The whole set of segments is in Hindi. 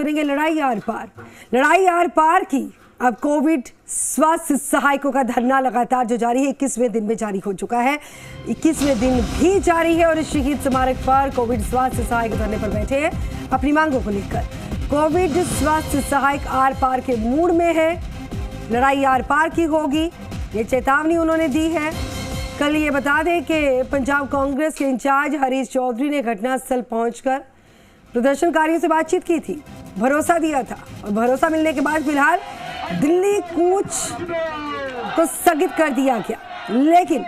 करेंगे लड़ाई आर पार। लड़ाई आर पार की अब कोविड स्वास्थ्य सहायकों का धरना लगातार जो जारी है, 21वें दिन में जारी हो चुका है। 21वें दिन भी जारी है और शहीद स्मारक पर कोविड स्वास्थ्य सहायक धरने पर बैठे हैं अपनी मांगों को लेकर। कोविड स्वास्थ्य सहायक आर पार के मूड में है, लड़ाई आर पार की होगी, ये चेतावनी उन्होंने दी है। कल ये बता दें कि पंजाब कांग्रेस के इंचार्ज हरीश चौधरी ने घटनास्थल पहुंचकर प्रदर्शनकारियों से बातचीत की थी, भरोसा दिया था और भरोसा मिलने के बाद फिलहाल दिल्ली कूच को स्थगित कर दिया गया। लेकिन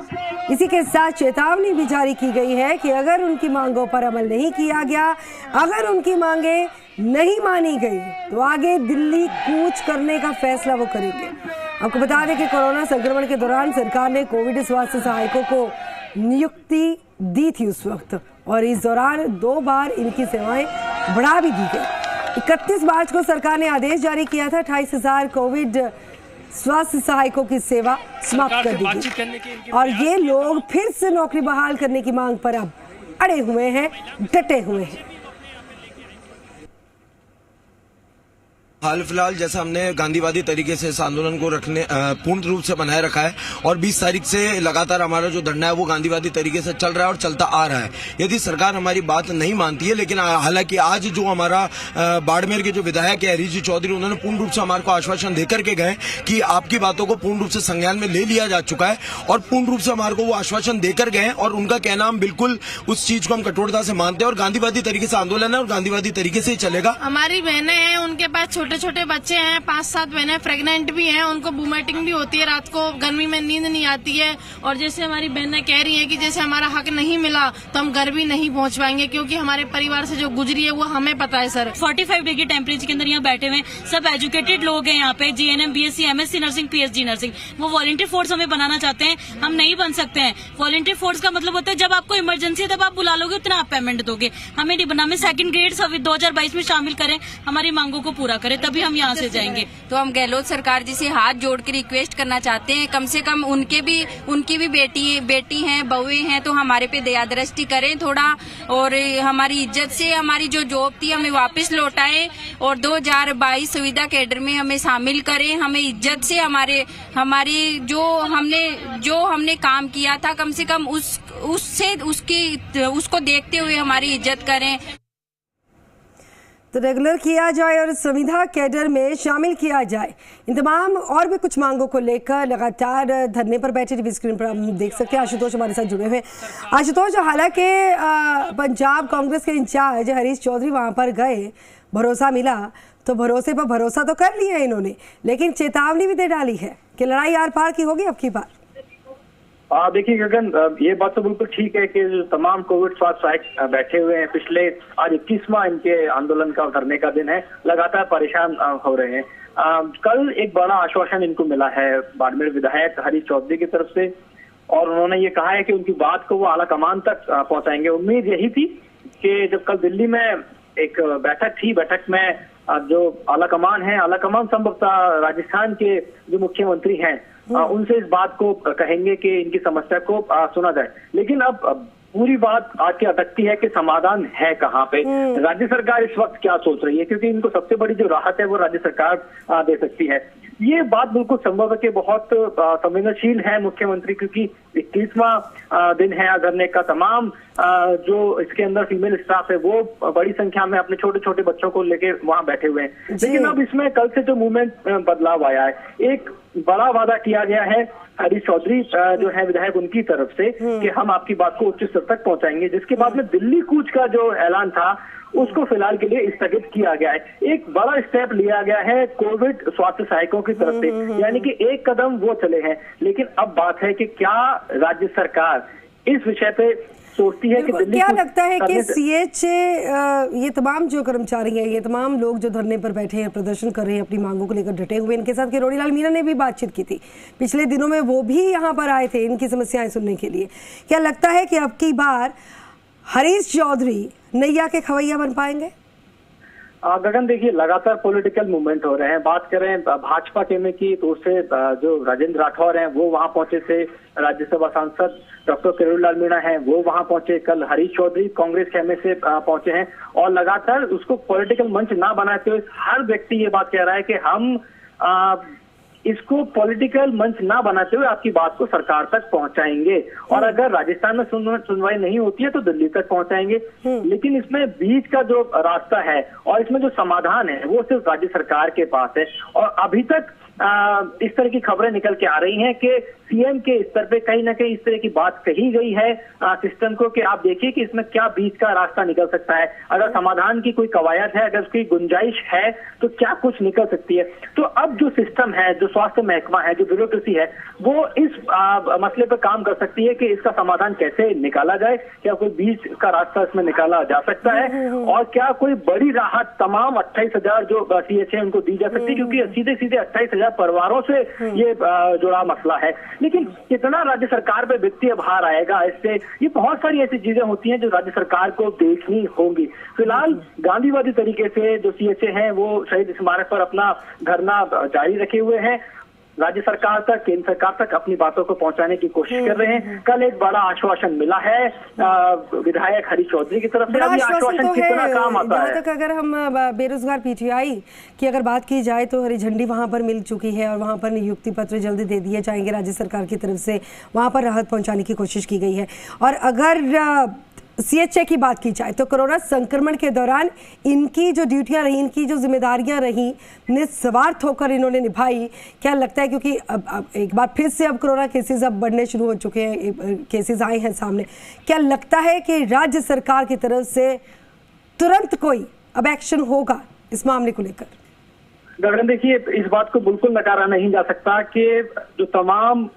इसी के साथ चेतावनी भी जारी की गई है कि अगर उनकी मांगों पर अमल नहीं किया गया, अगर उनकी मांगे नहीं मानी गई तो आगे दिल्ली कूच करने का फैसला वो करेंगे। आपको बता दें कि कोरोना संक्रमण के दौरान सरकार ने कोविड स्वास्थ्य सहायकों को नियुक्ति दी थी उस वक्त, और इस दौरान 2 बार इनकी सेवाएं बढ़ा भी दी गई। 31 मार्च को सरकार ने आदेश जारी किया था, 28,000 कोविड स्वास्थ्य सहायकों की सेवा समाप्त कर दी गई और ये लोग फिर से नौकरी बहाल करने की मांग पर अब अड़े हुए हैं, डटे हुए हैं। हाल फिलहाल जैसा हमने गांधीवादी तरीके से इस आंदोलन को रखने पूर्ण रूप से बनाए रखा है और 20 तारीख से लगातार हमारा जो धरना है वो गांधीवादी तरीके से चल रहा है और चलता आ रहा है। यदि सरकार हमारी बात नहीं मानती है, लेकिन हालांकि आज जो हमारा बाड़मेर के जो विधायक है हरीश चौधरी, उन्होंने पूर्ण रूप से हमारे को आश्वासन देकर के गए कि आपकी बातों को पूर्ण रूप से संज्ञान में ले लिया जा चुका है और पूर्ण रूप से हमारे को वो आश्वासन देकर गए और उनका कहना हम बिल्कुल उस चीज को हम कठोरता से मानते हैं और गांधीवादी तरीके से आंदोलन है और गांधीवादी तरीके से ही चलेगा। हमारी बहनें हैं, उनके पास छोटे छोटे बच्चे हैं, 5-7 बहनें प्रेग्नेंट भी हैं, उनको वोमिटिंग भी होती है, रात को गर्मी में नींद नहीं आती है। और जैसे हमारी बहनें कह रही हैं कि जैसे हमारा हक नहीं मिला तो हम घर भी नहीं पहुंच पाएंगे, क्योंकि हमारे परिवार से जो गुजरी है वो हमें पता है। सर 45 डिग्री टेम्परेचर के अंदर यहाँ बैठे हुए सब एजुकेटेड लोग हैं यहाँ पे, GNM, BSc, MSc nursing, PhD nursing. वो वॉलंटियर फोर्स हमें बनाना चाहते हैं, हम नहीं बन सकते हैं। वॉलंटियर फोर्स का मतलब होता है जब आपको इमरजेंसी है तब आप बुला लोगे, उतना आप पेमेंट दोगे। हमें नहीं बना, हमें सेकंड ग्रेड 2022 में शामिल करें, हमारी मांगों को पूरा करें, तभी हम यहाँ से जाएंगे। तो हम गहलोत सरकार जी से हाथ जोड़ के रिक्वेस्ट करना चाहते हैं, कम से कम उनकी भी बेटी हैं, बहुएं हैं, तो हमारे पे दया दृष्टि करें थोड़ा और हमारी इज्जत से हमारी जो जॉब थी हमें वापस लौटाएं और 2022 सुविधा कैडर में हमें शामिल करें। हमें इज्जत से हमारी जो हमने काम किया था, कम से कम उसको देखते हुए हमारी इज्जत करें। तो रेगुलर किया जाए और संविधा कैडर में शामिल किया जाए। इन तमाम और भी कुछ मांगों को लेकर लगातार धरने पर बैठे टीवी स्क्रीन पर हम देख सकते हैं आशुतोष हमारे साथ जुड़े हुए। आशुतोष, हालांकि पंजाब कांग्रेस के इंचार्ज हरीश चौधरी वहां पर गए, भरोसा मिला तो भरोसे पर भरोसा तो कर लिया इन्होंने, लेकिन चेतावनी भी दे डाली है कि लड़ाई आर पार की होगी अब की बार। देखिए गगन, ये बात तो बिल्कुल ठीक है कि जो तमाम कोविड स्वास्थ्य सहायक बैठे हुए हैं, पिछले आज 21वां इनके आंदोलन का धरने का दिन है, लगातार परेशान हो रहे हैं। कल एक बड़ा आश्वासन इनको मिला है बाड़मेर विधायक हरीश चौधरी की तरफ से और उन्होंने ये कहा है कि उनकी बात को वो आला कमान तक पहुंचाएंगे। उम्मीद यही थी कि जब कल दिल्ली में एक बैठक थी, बैठक में जो आला कमान संभवतः राजस्थान के जो मुख्यमंत्री हैं उनसे इस बात को कहेंगे कि इनकी समस्या को सुना जाए। लेकिन अब पूरी बात आके अटकती है कि समाधान है कहाँ पे, राज्य सरकार इस वक्त क्या सोच रही है, क्योंकि इनको सबसे बड़ी जो राहत है वो राज्य सरकार दे सकती है। ये बात बिल्कुल संभव है कि बहुत संवेदनशील है मुख्यमंत्री, क्योंकि 21वां दिन है धरने का। तमाम जो इसके अंदर फीमेल स्टाफ है वो बड़ी संख्या में अपने छोटे छोटे बच्चों को लेके वहां बैठे हुए हैं। लेकिन अब इसमें कल से जो मूवमेंट बदलाव आया है, एक बड़ा वादा किया गया है हरीश चौधरी जो है विधायक उनकी तरफ से कि हम आपकी बात को उच्च स्तर तक पहुंचाएंगे, जिसके बाद में दिल्ली कूच का जो ऐलान था उसको फिलहाल के लिए स्थगित किया गया है। एक बड़ा स्टेप लिया गया है कोविड स्वास्थ्य सहायकों की तरफ से, यानी कि एक कदम वो चले हैं। लेकिन अब बात है कि क्या राज्य सरकार इस विषय पे सोचती है कि क्या लगता है कि सीएचए ये तमाम जो कर्मचारी हैं, ये तमाम लोग जो धरने पर बैठे हैं, प्रदर्शन कर रहे हैं, अपनी मांगों को लेकर डटे हुए, इनके साथ किरोड़ी लाल मीणा ने भी बातचीत की थी पिछले दिनों में, वो भी यहाँ पर आए थे इनकी समस्याएं सुनने के लिए। क्या लगता है कि अब की बार हरीश चौधरी नैया के खवैया बन पाएंगे? गगन देखिए, लगातार पॉलिटिकल मूवमेंट हो रहे हैं। बात करें भाजपा के की, तो उससे जो राजेंद्र राठौर हैं वो वहां पहुंचे थे। राज्यसभा सांसद डॉक्टर किरोड़ीलाल मीणा हैं वो वहां पहुंचे। कल हरीश चौधरी कांग्रेस के से पहुंचे हैं और लगातार उसको पॉलिटिकल मंच ना बनाते हुए हर व्यक्ति ये बात कह रहा है कि हम इसको पॉलिटिकल मंच ना बनाते हुए आपकी बात को सरकार तक पहुंचाएंगे, और अगर राजस्थान में सुनवाई नहीं होती है तो दिल्ली तक पहुंचाएंगे। लेकिन इसमें बीच का जो रास्ता है और इसमें जो समाधान है वो सिर्फ राज्य सरकार के पास है। और अभी तक इस तरह की खबरें निकल के आ रही हैं कि सीएम के स्तर पे कहीं ना कहीं इस तरह की बात कही गई है सिस्टम को कि आप देखिए कि इसमें क्या बीच का रास्ता निकल सकता है। अगर समाधान की कोई कवायद है, अगर उसकी गुंजाइश है तो क्या कुछ निकल सकती है। तो अब जो सिस्टम है, जो स्वास्थ्य महकमा है, जो ब्यूरोक्रेसी है, वो इस मसले पर काम कर सकती है कि इसका समाधान कैसे निकाला जाए। क्या कोई बीच का रास्ता इसमें निकाला जा सकता है और क्या कोई बड़ी राहत तमाम 28,000 जो CH है उनको दी जा सकती है, क्योंकि सीधे सीधे 28,000 परिवारों से ये जुड़ा मसला है। लेकिन कितना राज्य सरकार पे वित्तीय भार आएगा इससे, ये बहुत सारी ऐसी चीजें होती हैं जो राज्य सरकार को देखनी होंगी। फिलहाल गांधीवादी तरीके से जो CH हैं वो शहीद स्मारक पर अपना धरना जारी रखे हुए हैं। राज्य सरकार तक, केंद्र सरकार तक अपनी बातों को पहुंचाने की कोशिश कर रहे हैं। कल एक बड़ा आश्वासन मिला है विधायक हरीश चौधरी की तरफ से। अब ये आश्वासन तो कितना काम आता है? तक अगर हम बेरोजगार PTI की अगर बात की जाए तो हरी झंडी वहां पर मिल चुकी है और वहां पर नियुक्ति पत्र जल्दी दे दिए जाएंगे राज्य सरकार की तरफ से। वहां पर राहत पहुंचाने की कोशिश की गई है। और अगर CH की बात की जाए तो कोरोना संक्रमण के दौरान इनकी जो ड्यूटियां रही, इनकी जो जिम्मेदारियां रही, निस्वार्थ होकर इन्होंने निभाई। क्या लगता है, क्योंकि अब एक बार फिर से अब कोरोना केसेस अब बढ़ने शुरू हो चुके हैं, केसेस आए हैं सामने, क्या लगता है कि राज्य सरकार की तरफ से तुरंत कोई अब एक्शन होगा इस मामले को लेकर? गगन देखिए, इस बात को बिल्कुल नकारा नहीं जा सकता कि जो तमाम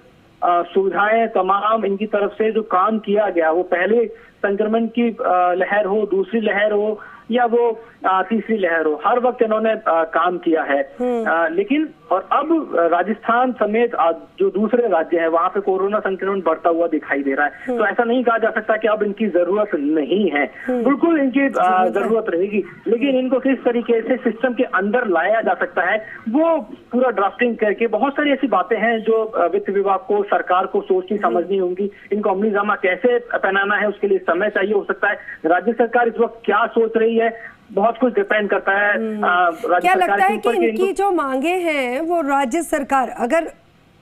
सुविधाएं, तमाम इनकी तरफ से जो काम किया गया, वो पहले संक्रमण की लहर हो, दूसरी लहर हो या वो तीसरी लहर हो, हर वक्त इन्होंने काम किया है। लेकिन और अब राजस्थान समेत जो दूसरे राज्य हैं वहां पे कोरोना संक्रमण बढ़ता हुआ दिखाई दे रहा है। तो ऐसा नहीं कहा जा सकता कि अब इनकी जरूरत नहीं है, बिल्कुल इनकी जरूरत रहेगी। लेकिन इनको किस तरीके से सिस्टम के अंदर लाया जा सकता है वो पूरा ड्राफ्टिंग करके, बहुत सारी ऐसी बातें हैं जो वित्त विभाग को, सरकार को सोचनी समझनी होंगी। इनको अमली जामा कैसे पहनाना है उसके लिए समय चाहिए हो सकता है। राज्य सरकार इस वक्त क्या सोच रही है, बहुत कुछ डिपेंड करता है राज्य क्या सरकार लगता है के ऊपर कि इनकी जो मांगे हैं वो राज्य सरकार,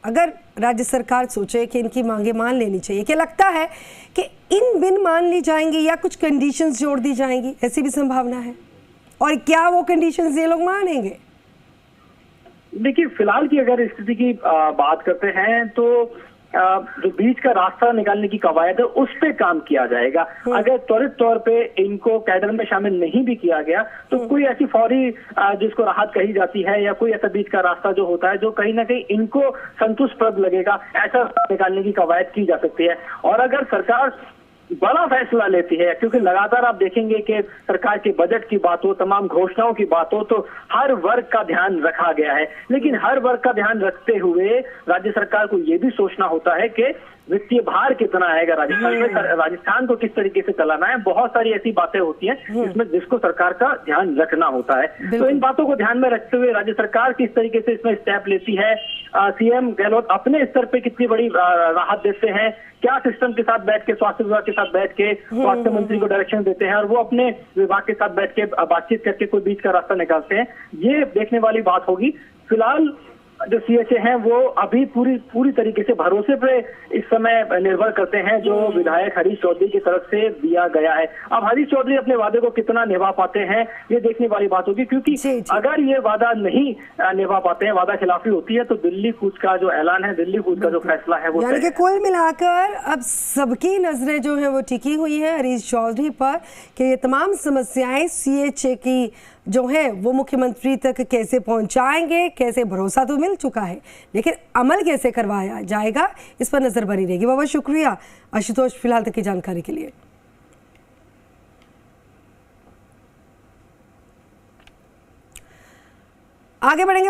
अगर राज्य सरकार सोचे कि इनकी मांगे मान लेनी चाहिए, क्या लगता है कि इन बिन मान ली जाएंगी या कुछ कंडीशंस जोड़ दी जाएंगी? ऐसी भी संभावना है, और क्या वो कंडीशंस ये लोग मानेंगे? देखिए, फिलहाल की अगर स्थिति की बात करते हैं तो जो बीच का रास्ता निकालने की कवायद है उस पे काम किया जाएगा। अगर त्वरित तौर पे इनको कैडर में शामिल नहीं भी किया गया तो कोई ऐसी फौरी जिसको राहत कही जाती है या कोई ऐसा बीच का रास्ता जो होता है जो कहीं ना कहीं इनको संतुष्टप्रद लगेगा, ऐसा निकालने की कवायद की जा सकती है। और अगर सरकार बड़ा फैसला लेती है, क्योंकि लगातार आप देखेंगे कि सरकार के बजट की बात हो, तमाम घोषणाओं की बात हो, तो हर वर्ग का ध्यान रखा गया है। लेकिन हर वर्ग का ध्यान रखते हुए राज्य सरकार को यह भी सोचना होता है कि वित्तीय भार कितना आएगा राजस्थान में, राजस्थान को किस तरीके से चलाना है। बहुत सारी ऐसी बातें होती हैं जिसमें जिसको सरकार का ध्यान रखना होता है। तो इन बातों को ध्यान में रखते हुए राज्य सरकार किस तरीके से इसमें स्टेप लेती है, CM गहलोत अपने स्तर पे कितनी बड़ी राहत देते हैं, क्या सिस्टम के साथ बैठ के, स्वास्थ्य विभाग के साथ बैठ के स्वास्थ्य मंत्री को डायरेक्शन देते हैं और वो अपने विभाग के साथ बैठ के बातचीत करके कोई बीच का रास्ता निकालते हैं, ये देखने वाली बात होगी। फिलहाल जो CH हैं वो अभी पूरी तरीके से भरोसे पे इस समय निर्भर करते हैं जो विधायक हरीश चौधरी की तरफ से दिया गया है। अब हरीश चौधरी अपने वादे को कितना निभा पाते हैं ये देखने वाली बात होगी, क्योंकि अगर ये वादा नहीं निभा पाते हैं, वादा खिलाफी होती है, तो दिल्ली कूच का जो ऐलान है, दिल्ली कूच का जो फैसला है वो, यानी कि कुल मिलाकर अब सबकी नजरें जो है वो टिकी हुई है हरीश चौधरी पर कि ये तमाम समस्याएं CH की जो है वो मुख्यमंत्री तक कैसे पहुंचाएंगे। कैसे भरोसा तो मिल चुका है, लेकिन अमल कैसे करवाया जाएगा इस पर नजर बनी रहेगी। बहुत शुक्रिया आशुतोष फिलहाल तक की जानकारी के लिए। आगे बढ़ेंगे।